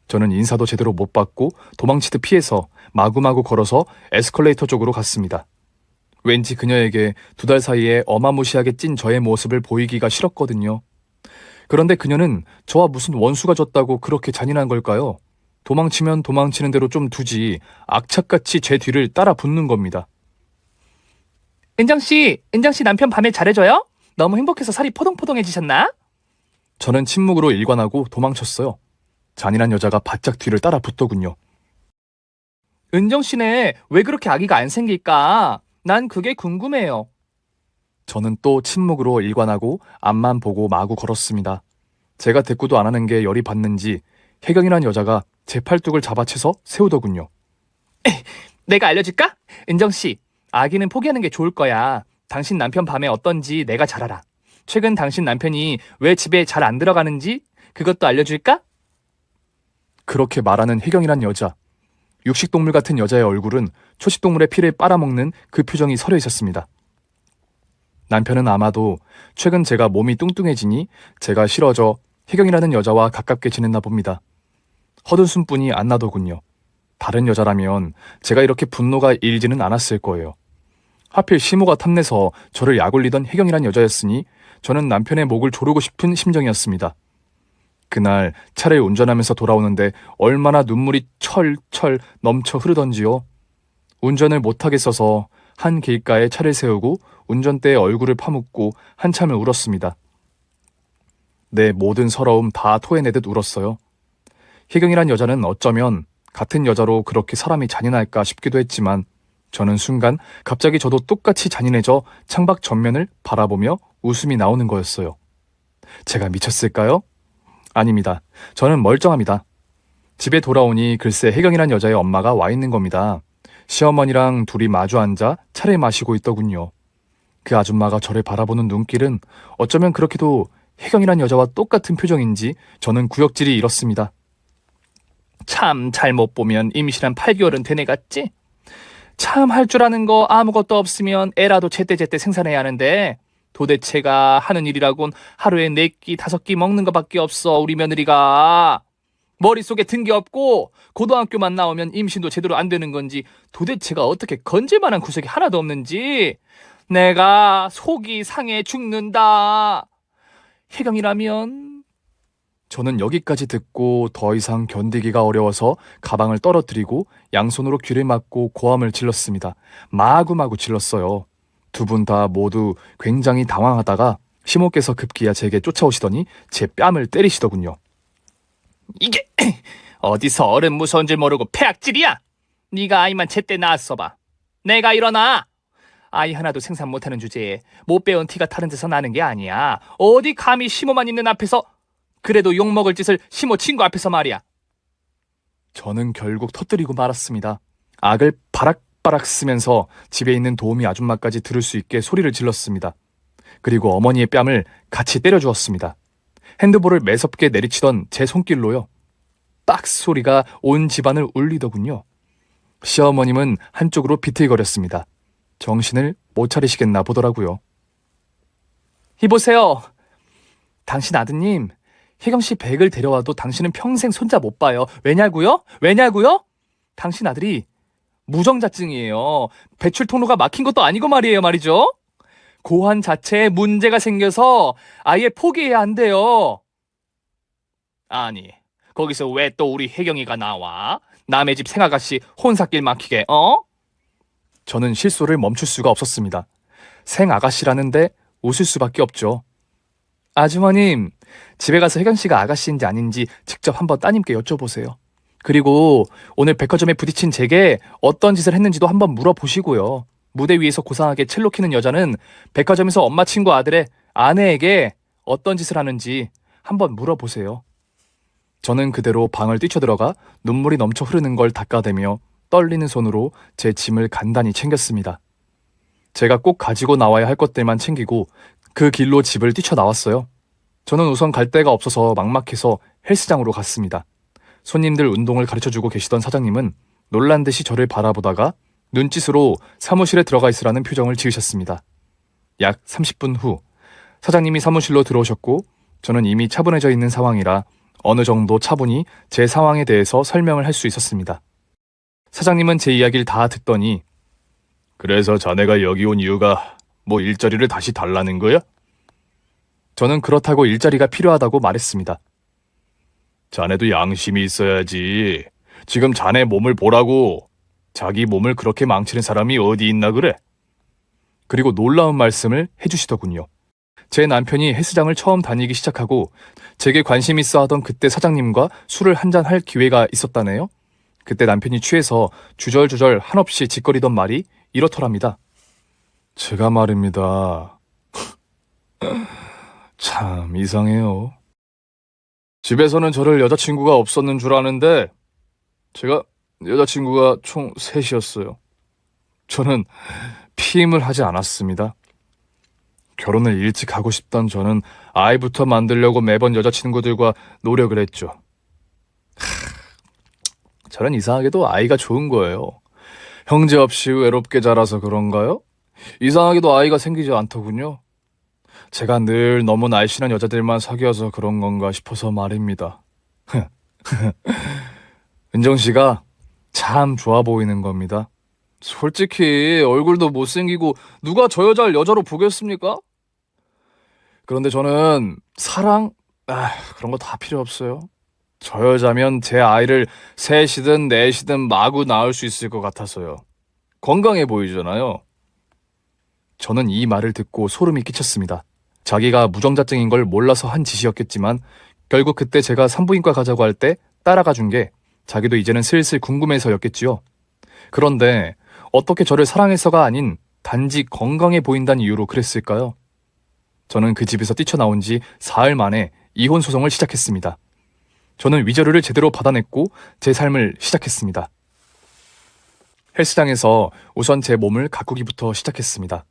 저는 인사도 제대로 못 받고 도망치듯 피해서 마구마구 걸어서 에스컬레이터 쪽으로 갔습니다. 왠지 그녀에게 2달 사이에 어마무시하게 찐 저의 모습을 보이기가 싫었거든요. 그런데 그녀는 저와 무슨 원수가 졌다고 그렇게 잔인한 걸까요? 도망치면 도망치는 대로 좀 두지 악착같이 제 뒤를 따라 붙는 겁니다. 은정씨 남편 밤에 잘해줘요? 너무 행복해서 살이 포동포동해지셨나? 저는 침묵으로 일관하고 도망쳤어요. 잔인한 여자가 바짝 뒤를 따라 붙더군요. 은정씨네 왜 그렇게 아기가 안 생길까? 난 그게 궁금해요. 저는 또 침묵으로 일관하고 앞만 보고 마구 걸었습니다. 제가 대꾸도 안 하는 게 열이 받는지 혜경이란 여자가 제 팔뚝을 잡아채서 세우더군요. 내가 알려줄까? 은정씨, 아기는 포기하는 게 좋을 거야. 당신 남편 밤에 어떤지 내가 잘 알아. 최근 당신 남편이 왜 집에 잘 안 들어가는지 그것도 알려줄까? 그렇게 말하는 혜경이란 여자. 육식동물 같은 여자의 얼굴은 초식동물의 피를 빨아먹는 그 표정이 서려 있었습니다. 남편은 아마도 최근 제가 몸이 뚱뚱해지니 제가 싫어져 혜경이라는 여자와 가깝게 지냈나 봅니다. 헛웃음뿐이 안 나더군요. 다른 여자라면 제가 이렇게 분노가 일지는 않았을 거예요. 하필 시모가 탐내서 저를 약올리던 혜경이란 여자였으니 저는 남편의 목을 조르고 싶은 심정이었습니다. 그날 차를 운전하면서 돌아오는데 얼마나 눈물이 철철 넘쳐 흐르던지요. 운전을 못하겠어서 한 길가에 차를 세우고 운전대에 얼굴을 파묻고 한참을 울었습니다. 내 모든 서러움 다 토해내듯 울었어요. 혜경이란 여자는 어쩌면 같은 여자로 그렇게 사람이 잔인할까 싶기도 했지만 저는 순간 갑자기 저도 똑같이 잔인해져 창밖 전면을 바라보며 웃음이 나오는 거였어요. 제가 미쳤을까요? 아닙니다. 저는 멀쩡합니다. 집에 돌아오니 글쎄 혜경이란 여자의 엄마가 와 있는 겁니다. 시어머니랑 둘이 마주 앉아 차를 마시고 있더군요. 그 아줌마가 저를 바라보는 눈길은 어쩌면 그렇게도 혜경이란 여자와 똑같은 표정인지 저는 구역질이 일었습니다. 참 잘못 보면 임신한 8개월은 된 애 같지? 참 할 줄 아는 거 아무것도 없으면 애라도 제때제때 생산해야 하는데 도대체가 하는 일이라곤 하루에 4끼 5끼 먹는 것밖에 없어. 우리 며느리가 머릿속에 든 게 없고 고등학교만 나오면 임신도 제대로 안 되는 건지 도대체가 어떻게 건질 만한 구석이 하나도 없는지 내가 속이 상해 죽는다. 혜경이라면. 저는 여기까지 듣고 더 이상 견디기가 어려워서 가방을 떨어뜨리고 양손으로 귀를 막고 고함을 질렀습니다. 마구마구 질렀어요. 두 분 다 모두 굉장히 당황하다가 시모께서 급기야 제게 쫓아오시더니 제 뺨을 때리시더군요. 이게 어디서 어른 무서운 줄 모르고 폐악질이야? 네가 아이만 제때 낳았어봐. 내가 일어나. 아이 하나도 생산 못하는 주제에 못 배운 티가 다른 데서 나는 게 아니야. 어디 감히 시모만 있는 앞에서 그래도 욕먹을 짓을 시모 친구 앞에서 말이야. 저는 결국 터뜨리고 말았습니다. 악을 바락바락 쓰면서 집에 있는 도우미 아줌마까지 들을 수 있게 소리를 질렀습니다. 그리고 어머니의 뺨을 같이 때려주었습니다. 핸드볼을 매섭게 내리치던 제 손길로요. 박스 소리가 온 집안을 울리더군요. 시어머님은 한쪽으로 비틀거렸습니다. 정신을 못 차리시겠나 보더라고요. 이보세요. 당신 아드님, 혜경씨 백을 데려와도 당신은 평생 손자 못 봐요. 왜냐고요? 왜냐고요? 당신 아들이 무정자증이에요. 배출 통로가 막힌 것도 아니고 말이죠. 고환 자체에 문제가 생겨서 아예 포기해야 한대요. 아니, 거기서 왜 또 우리 혜경이가 나와? 남의 집 생아가씨 혼사길 막히게, 저는 실소를 멈출 수가 없었습니다. 생아가씨라는데 웃을 수밖에 없죠. 아주머님, 집에 가서 혜경씨가 아가씨인지 아닌지 직접 한번 따님께 여쭤보세요. 그리고 오늘 백화점에 부딪힌 제게 어떤 짓을 했는지도 한번 물어보시고요. 무대 위에서 고상하게 첼로 키는 여자는 백화점에서 엄마 친구 아들의 아내에게 어떤 짓을 하는지 한번 물어보세요. 저는 그대로 방을 뛰쳐들어가 눈물이 넘쳐 흐르는 걸 닦아대며 떨리는 손으로 제 짐을 간단히 챙겼습니다. 제가 꼭 가지고 나와야 할 것들만 챙기고 그 길로 집을 뛰쳐나왔어요. 저는 우선 갈 데가 없어서 막막해서 헬스장으로 갔습니다. 손님들 운동을 가르쳐주고 계시던 사장님은 놀란 듯이 저를 바라보다가 눈짓으로 사무실에 들어가 있으라는 표정을 지으셨습니다. 약 30분 후 사장님이 사무실로 들어오셨고 저는 이미 차분해져 있는 상황이라 어느 정도 차분히 제 상황에 대해서 설명을 할 수 있었습니다. 사장님은 제 이야기를 다 듣더니 그래서 자네가 여기 온 이유가 뭐 일자리를 다시 달라는 거야? 저는 그렇다고 일자리가 필요하다고 말했습니다. 자네도 양심이 있어야지. 지금 자네 몸을 보라고. 자기 몸을 그렇게 망치는 사람이 어디 있나 그래? 그리고 놀라운 말씀을 해주시더군요. 제 남편이 헬스장을 처음 다니기 시작하고 제게 관심 있어 하던 그때 사장님과 술을 한잔 할 기회가 있었다네요. 그때 남편이 취해서 주절주절 한없이 짓거리던 말이 이렇더랍니다. 제가 말입니다. 참 이상해요. 집에서는 저를 여자친구가 없었는 줄 아는데 제가 여자친구가 총 3이었어요. 저는 피임을 하지 않았습니다. 결혼을 일찍 하고 싶던 저는 아이부터 만들려고 매번 여자친구들과 노력을 했죠. 저는 이상하게도 아이가 좋은 거예요. 형제 없이 외롭게 자라서 그런가요? 이상하게도 아이가 생기지 않더군요. 제가 늘 너무 날씬한 여자들만 사귀어서 그런 건가 싶어서 말입니다. 은정씨가 참 좋아 보이는 겁니다. 솔직히 얼굴도 못생기고 누가 저 여자를 여자로 보겠습니까? 그런데 저는 사랑? 그런 거 다 필요 없어요. 저 여자면 제 아이를 3이든 4이든 마구 낳을 수 있을 것 같아서요. 건강해 보이잖아요. 저는 이 말을 듣고 소름이 끼쳤습니다. 자기가 무정자증인 걸 몰라서 한 짓이었겠지만 결국 그때 제가 산부인과 가자고 할 때 따라가 준 게 자기도 이제는 슬슬 궁금해서였겠지요. 그런데 어떻게 저를 사랑해서가 아닌 단지 건강해 보인다는 이유로 그랬을까요? 저는 그 집에서 뛰쳐나온 지 사흘 만에 이혼 소송을 시작했습니다. 저는 위자료를 제대로 받아냈고 제 삶을 시작했습니다. 헬스장에서 우선 제 몸을 가꾸기부터 시작했습니다.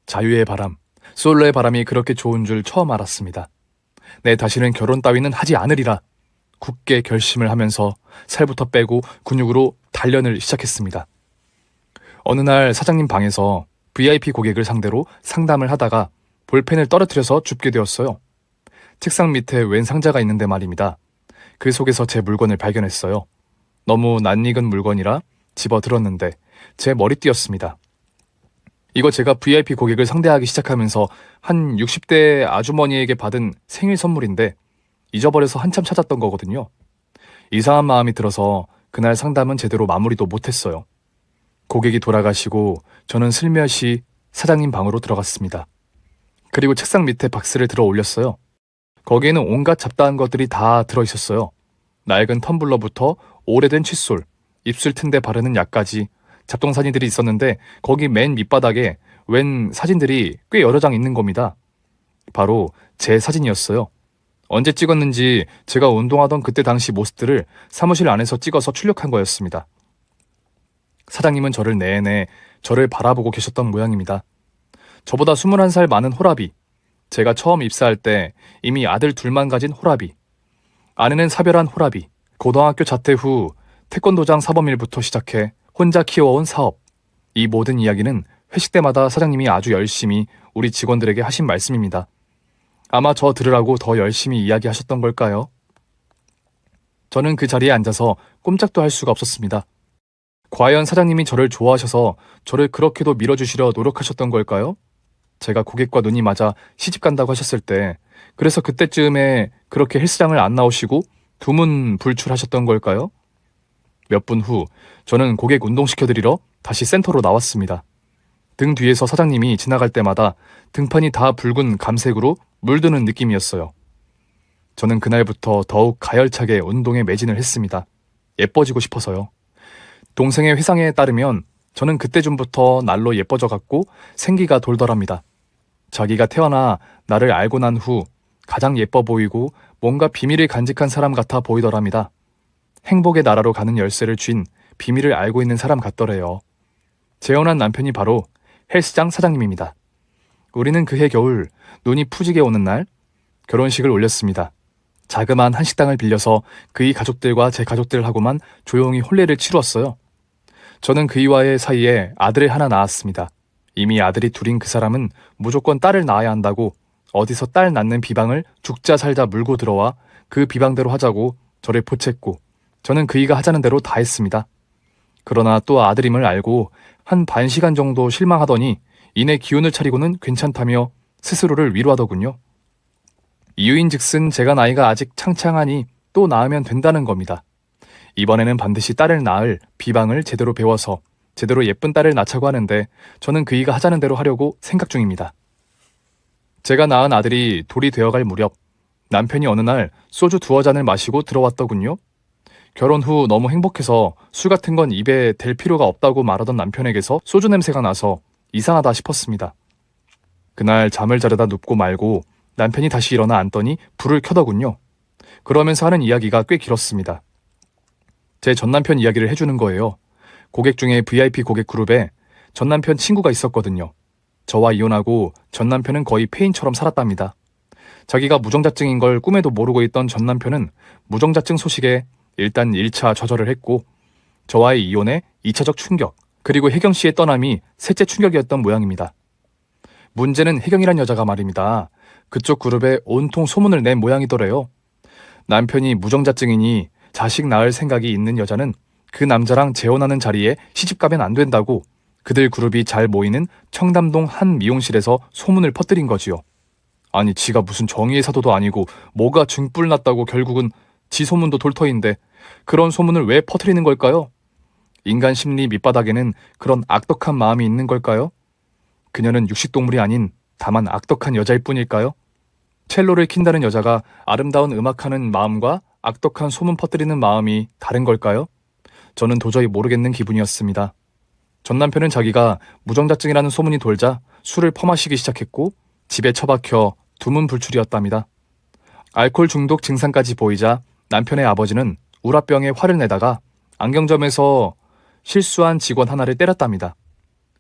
자유의 바람, 솔로의 바람이 그렇게 좋은 줄 처음 알았습니다. 내 다시는 결혼 따위는 하지 않으리라 굳게 결심을 하면서 살부터 빼고 근육으로 단련을 시작했습니다. 어느 날 사장님 방에서 VIP 고객을 상대로 상담을 하다가 볼펜을 떨어뜨려서 줍게 되었어요. 책상 밑에 웬 상자가 있는데 말입니다. 그 속에서 제 물건을 발견했어요. 너무 낯익은 물건이라 집어들었는데 제 머리띠였습니다. 이거 제가 VIP 고객을 상대하기 시작하면서 한 60대 아주머니에게 받은 생일 선물인데 잊어버려서 한참 찾았던 거거든요. 이상한 마음이 들어서 그날 상담은 제대로 마무리도 못했어요. 고객이 돌아가시고 저는 슬며시 사장님 방으로 들어갔습니다. 그리고 책상 밑에 박스를 들어 올렸어요. 거기에는 온갖 잡다한 것들이 다 들어있었어요. 낡은 텀블러부터 오래된 칫솔, 입술 튼데 바르는 약까지 잡동사니들이 있었는데 거기 맨 밑바닥에 웬 사진들이 꽤 여러 장 있는 겁니다. 바로 제 사진이었어요. 언제 찍었는지 제가 운동하던 그때 당시 모습들을 사무실 안에서 찍어서 출력한 거였습니다. 사장님은 저를 내내 저를 바라보고 계셨던 모양입니다. 저보다 21살 많은 호라비, 제가 처음 입사할 때 이미 아들 둘만 가진 호라비, 아내는 사별한 호라비, 고등학교 자퇴 후 태권도장 사범일부터 시작해 혼자 키워온 사업. 이 모든 이야기는 회식 때마다 사장님이 아주 열심히 우리 직원들에게 하신 말씀입니다. 아마 저 들으라고 더 열심히 이야기하셨던 걸까요? 저는 그 자리에 앉아서 꼼짝도 할 수가 없었습니다. 과연 사장님이 저를 좋아하셔서 저를 그렇게도 밀어주시려 노력하셨던 걸까요? 제가 고객과 눈이 맞아 시집 간다고 하셨을 때, 그래서 그때쯤에 그렇게 헬스장을 안 나오시고 두문불출하셨던 걸까요? 몇 분 후 저는 고객 운동시켜드리러 다시 센터로 나왔습니다. 등 뒤에서 사장님이 지나갈 때마다 등판이 다 붉은 감색으로 물드는 느낌이었어요. 저는 그날부터 더욱 가열차게 운동에 매진을 했습니다. 예뻐지고 싶어서요. 동생의 회상에 따르면 저는 그때쯤부터 날로 예뻐져갔고 생기가 돌더랍니다. 자기가 태어나 나를 알고 난 후 가장 예뻐 보이고 뭔가 비밀을 간직한 사람 같아 보이더랍니다. 행복의 나라로 가는 열쇠를 쥔 비밀을 알고 있는 사람 같더래요. 재혼한 남편이 바로 헬스장 사장님입니다. 우리는 그해 겨울 눈이 푸지게 오는 날 결혼식을 올렸습니다. 자그마한 한식당을 빌려서 그의 가족들과 제 가족들하고만 조용히 혼례를 치루었어요. 저는 그이와의 사이에 아들을 하나 낳았습니다. 이미 아들이 둘인 그 사람은 무조건 딸을 낳아야 한다고 어디서 딸 낳는 비방을 죽자 살자 물고 들어와 그 비방대로 하자고 저를 보챘고, 저는 그이가 하자는 대로 다 했습니다. 그러나 또 아들임을 알고 한 반 시간 정도 실망하더니 이내 기운을 차리고는 괜찮다며 스스로를 위로하더군요. 이유인즉슨 제가 나이가 아직 창창하니 또 낳으면 된다는 겁니다. 이번에는 반드시 딸을 낳을 비방을 제대로 배워서 제대로 예쁜 딸을 낳자고 하는데 저는 그이가 하자는 대로 하려고 생각 중입니다. 제가 낳은 아들이 돌이 되어갈 무렵 남편이 어느 날 소주 2잔을 마시고 들어왔더군요. 결혼 후 너무 행복해서 술 같은 건 입에 댈 필요가 없다고 말하던 남편에게서 소주 냄새가 나서 이상하다 싶었습니다. 그날 잠을 자려다 눕고 말고 남편이 다시 일어나 앉더니 불을 켜더군요. 그러면서 하는 이야기가 꽤 길었습니다. 제 전남편 이야기를 해주는 거예요. 고객 중에 VIP 고객 그룹에 전남편 친구가 있었거든요. 저와 이혼하고 전남편은 거의 폐인처럼 살았답니다. 자기가 무정자증인 걸 꿈에도 모르고 있던 전남편은 무정자증 소식에 일단 1차 좌절을 했고, 저와의 이혼에 2차적 충격, 그리고 혜경 씨의 떠남이 셋째 충격이었던 모양입니다. 문제는 혜경이란 여자가 말입니다. 그쪽 그룹에 온통 소문을 낸 모양이더래요. 남편이 무정자증이니 자식 낳을 생각이 있는 여자는 그 남자랑 재혼하는 자리에 시집가면 안 된다고 그들 그룹이 잘 모이는 청담동 한 미용실에서 소문을 퍼뜨린 거지요. 아니, 지가 무슨 정의의 사도도 아니고 뭐가 증뿔 났다고 결국은 지 소문도 돌터인데 그런 소문을 왜 퍼뜨리는 걸까요? 인간 심리 밑바닥에는 그런 악독한 마음이 있는 걸까요? 그녀는 육식동물이 아닌 다만 악독한 여자일 뿐일까요? 첼로를 킨다는 여자가 아름다운 음악하는 마음과 악독한 소문 퍼뜨리는 마음이 다른 걸까요? 저는 도저히 모르겠는 기분이었습니다. 전 남편은 자기가 무정자증이라는 소문이 돌자 술을 퍼마시기 시작했고 집에 처박혀 두문불출이었답니다. 알코올 중독 증상까지 보이자 남편의 아버지는 우라병에 화를 내다가 안경점에서 실수한 직원 하나를 때렸답니다.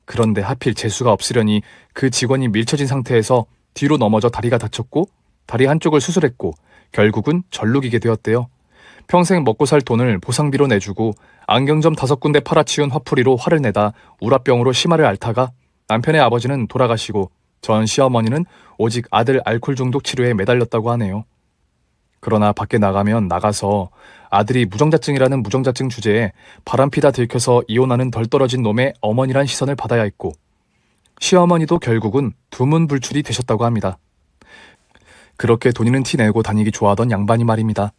그런데 하필 재수가 없으려니 그 직원이 밀쳐진 상태에서 뒤로 넘어져 다리가 다쳤고 다리 한쪽을 수술했고 결국은 절룩이게 되었대요. 평생 먹고 살 돈을 보상비로 내주고 안경점 5군데 팔아치운 화풀이로 화를 내다 우라병으로 심화를 앓다가 남편의 아버지는 돌아가시고 전 시어머니는 오직 아들 알코올 중독 치료에 매달렸다고 하네요. 그러나 밖에 나가면 나가서 아들이 무정자증이라는 무정자증 주제에 바람피다 들켜서 이혼하는 덜 떨어진 놈의 어머니란 시선을 받아야 했고 시어머니도 결국은 두문불출이 되셨다고 합니다. 그렇게 돈 있는 티 내고 다니기 좋아하던 양반이 말입니다.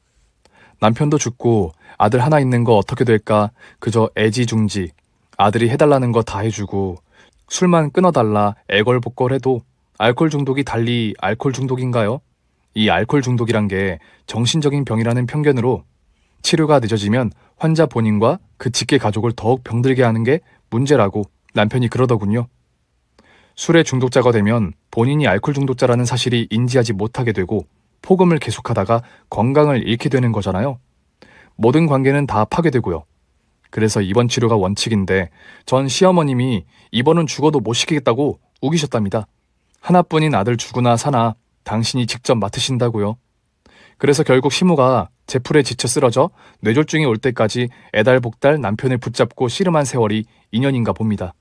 남편도 죽고 아들 하나 있는 거 어떻게 될까 그저 애지중지 아들이 해달라는 거 다 해주고 술만 끊어달라 애걸복걸해도 알코올 중독이 달리 알코올 중독인가요? 이 알코올 중독이란 게 정신적인 병이라는 편견으로 치료가 늦어지면 환자 본인과 그 직계 가족을 더욱 병들게 하는 게 문제라고 남편이 그러더군요. 술의 중독자가 되면 본인이 알코올 중독자라는 사실이 인지하지 못하게 되고 폭음을 계속하다가 건강을 잃게 되는 거잖아요. 모든 관계는 다 파괴되고요. 그래서 입원 치료가 원칙인데 전 시어머님이 입원은 죽어도 못 시키겠다고 우기셨답니다. 하나뿐인 아들 죽으나 사나 당신이 직접 맡으신다고요. 그래서 결국 시모가 제풀에 지쳐 쓰러져 뇌졸중이 올 때까지 애달복달 남편을 붙잡고 씨름한 세월이 2년인가 봅니다.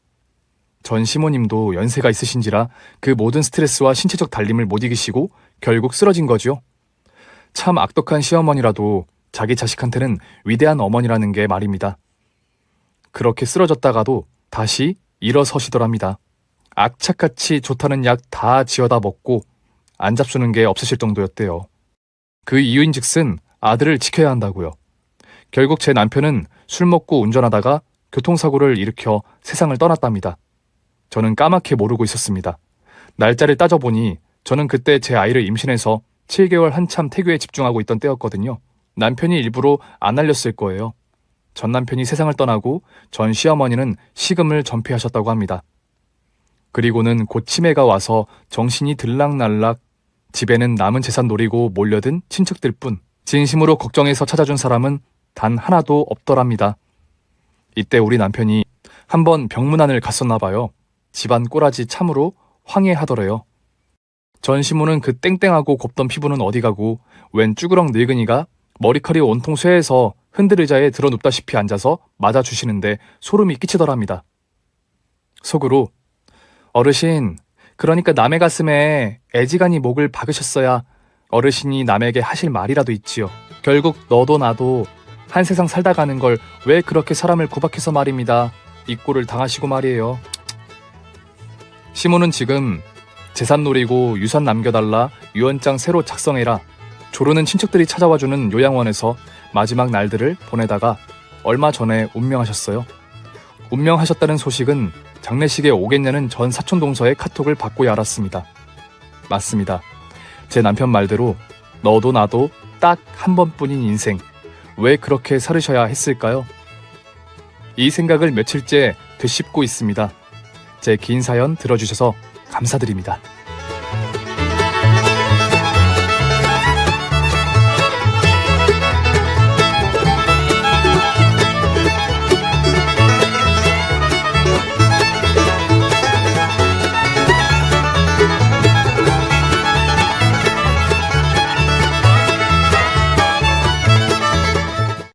전 시모님도 연세가 있으신지라 그 모든 스트레스와 신체적 달림을 못 이기시고 결국 쓰러진 거지요. 참 악독한 시어머니라도 자기 자식한테는 위대한 어머니라는 게 말입니다. 그렇게 쓰러졌다가도 다시 일어서시더랍니다. 악착같이 좋다는 약 다 지어다 먹고 안 잡수는 게 없으실 정도였대요. 그 이유인즉슨 아들을 지켜야 한다고요. 결국 제 남편은 술 먹고 운전하다가 교통사고를 일으켜 세상을 떠났답니다. 저는 까맣게 모르고 있었습니다. 날짜를 따져보니 저는 그때 제 아이를 임신해서 7개월 한참 태교에 집중하고 있던 때였거든요. 남편이 일부러 안 알렸을 거예요. 전 남편이 세상을 떠나고 전 시어머니는 식음을 전폐하셨다고 합니다. 그리고는 곧 치매가 와서 정신이 들락날락, 집에는 남은 재산 노리고 몰려든 친척들 뿐 진심으로 걱정해서 찾아준 사람은 단 하나도 없더랍니다. 이때 우리 남편이 한번 병문안을 갔었나 봐요. 집안 꼬라지 참으로 황해하더래요. 전 시모는 그 땡땡하고 곱던 피부는 어디 가고 웬 쭈그렁 늙은이가 머리칼이 온통 쇠해서 흔들 의자에 드러눕다시피 앉아서 맞아주시는데 소름이 끼치더랍니다. 속으로 어르신, 그러니까 남의 가슴에 애지간히 목을 박으셨어야 어르신이 남에게 하실 말이라도 있지요. 결국 너도 나도 한 세상 살다 가는 걸 왜 그렇게 사람을 구박해서 말입니다. 이 꼴을 당하시고 말이에요. 시모는 지금 재산 노리고 유산 남겨달라 유언장 새로 작성해라 조르는 친척들이 찾아와주는 요양원에서 마지막 날들을 보내다가 얼마 전에 운명하셨어요. 운명하셨다는 소식은 장례식에 오겠냐는 전 사촌 동서의 카톡을 받고야 알았습니다. 맞습니다. 제 남편 말대로 너도 나도 딱 한 번뿐인 인생 왜 그렇게 살으셔야 했을까요? 이 생각을 며칠째 되씹고 있습니다. 제 긴 사연 들어주셔서 감사드립니다.